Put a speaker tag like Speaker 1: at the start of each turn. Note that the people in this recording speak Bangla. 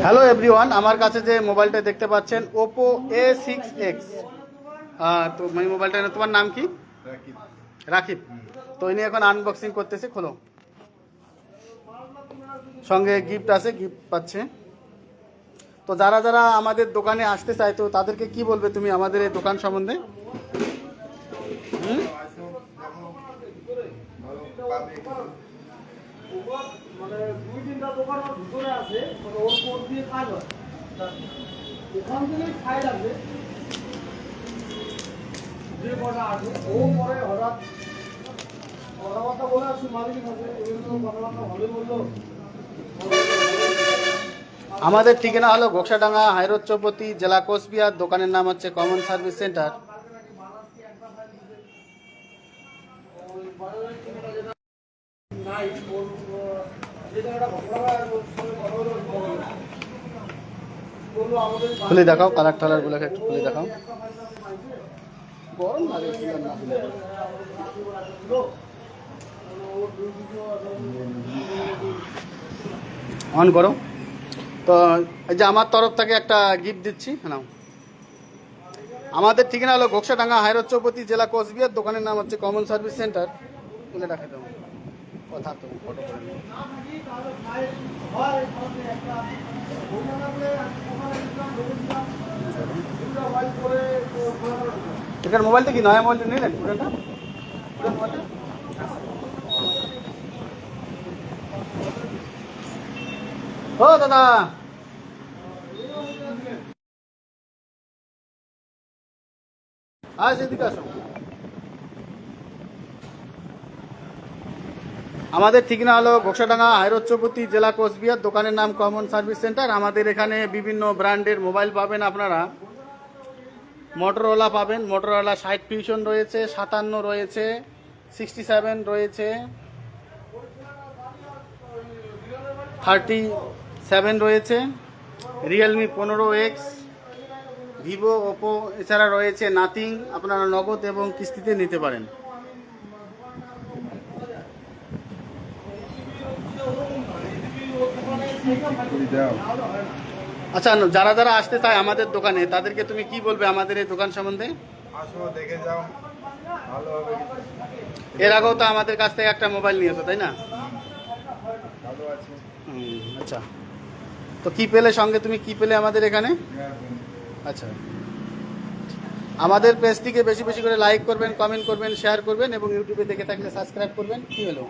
Speaker 1: হ্যালো এভরিওয়ান, আমার কাছে যে মোবাইলটা দেখতে পাচ্ছেন ওপো A6X। তো এই মোবাইলটা তোমার নাম কি? রাকিব। তো ইনি এখন আনবক্সিং করতেছে। খোলো, সঙ্গে গিফট আছে, গিফট পাচ্ছে। তো যারা যারা আমাদের দোকানে আসতে চায় তো তাদেরকে কি বলবে তুমি আমাদের এই দোকান সম্বন্ধে?
Speaker 2: মানে দুই তিনটা দোকান ভিতরে আছে, ওর কোড দিয়ে কাজ হয়, ওখান থেকেই ফাইল আছে যে কটা আছে। ও পরে হঠাৎ কথাবার্তা বলে আসছি মালিকের সাথে, কথাবার্তা ভালো বললো।
Speaker 1: আমাদের ঠিকানা হলো ঘোকসাডাঙ্গা, হাইরোড চৌপতি, জেলা কোচবিহার। দোকানের নাম হচ্ছে কমন সার্ভিস সেন্টার। খুলে দেখাও, কালার টালার গুলোকে একটু খুলে দেখাও। গরম লাগে অন করো। তো এই যে আমার তরফ থেকে একটা গিফট দিচ্ছি, নাও। আমাদের ঠিকানা হলো ঘোকসাডাঙ্গা, হাইরোড চৌপতি, জেলা কোচবিহার। দোকানের নাম হচ্ছে কমন সার্ভিস সেন্টার। তুলে রাখে দেবো কথা, তো ফটো করে নেবো। এখানে মোবাইলটা কি নয়া মোবাইলটা নিলেন? পুরোটা মোবাইলটা ও দাদা, আজ এদিকে আসো। আমাদের ঠিকানা হলো ঘোকসাডাঙ্গা, হাইরোড চৌপতি, জেলা কোচবিহার। দোকানের নাম কমন সার্ভিস সেন্টার। আমাদের এখানে বিভিন্ন ব্র্যান্ডের মোবাইল পাবেন আপনারা। মোটরোলা পাবেন, মোটরোলা 60 ফিউশন রয়েছে, 57 রয়েছে, 67 রয়েছে, 37 রয়েছে, রিয়েলমি 15X, ভিভো, ওপো, এছাড়া রয়েছে নাথিং। আপনারা নগদ এবং কিস্তিতে নিতে পারেন। আচ্ছা, যারা যারা আসতে চায় আমাদের দোকানে তাদেরকে তুমি কি বলবে আমাদের এই দোকান সম্বন্ধে?
Speaker 3: আসো, দেখে যাও, ভালো হবে।
Speaker 1: এর আগেও তো আমাদের কাছ থেকে একটা মোবাইল নিয়েছো, তাই না?
Speaker 3: ভালো আছে।
Speaker 1: আচ্ছা, তো কি পেলে সঙ্গে, তুমি কি পেলে আমাদের এখানে? আচ্ছা, আমাদের পেজটিকে বেশি বেশি করে লাইক করবেন, কমেন্ট করবেন, শেয়ার করবেন এবং ইউটিউবে দেখে থাকলে সাবস্ক্রাইব করবেন। কি হলো?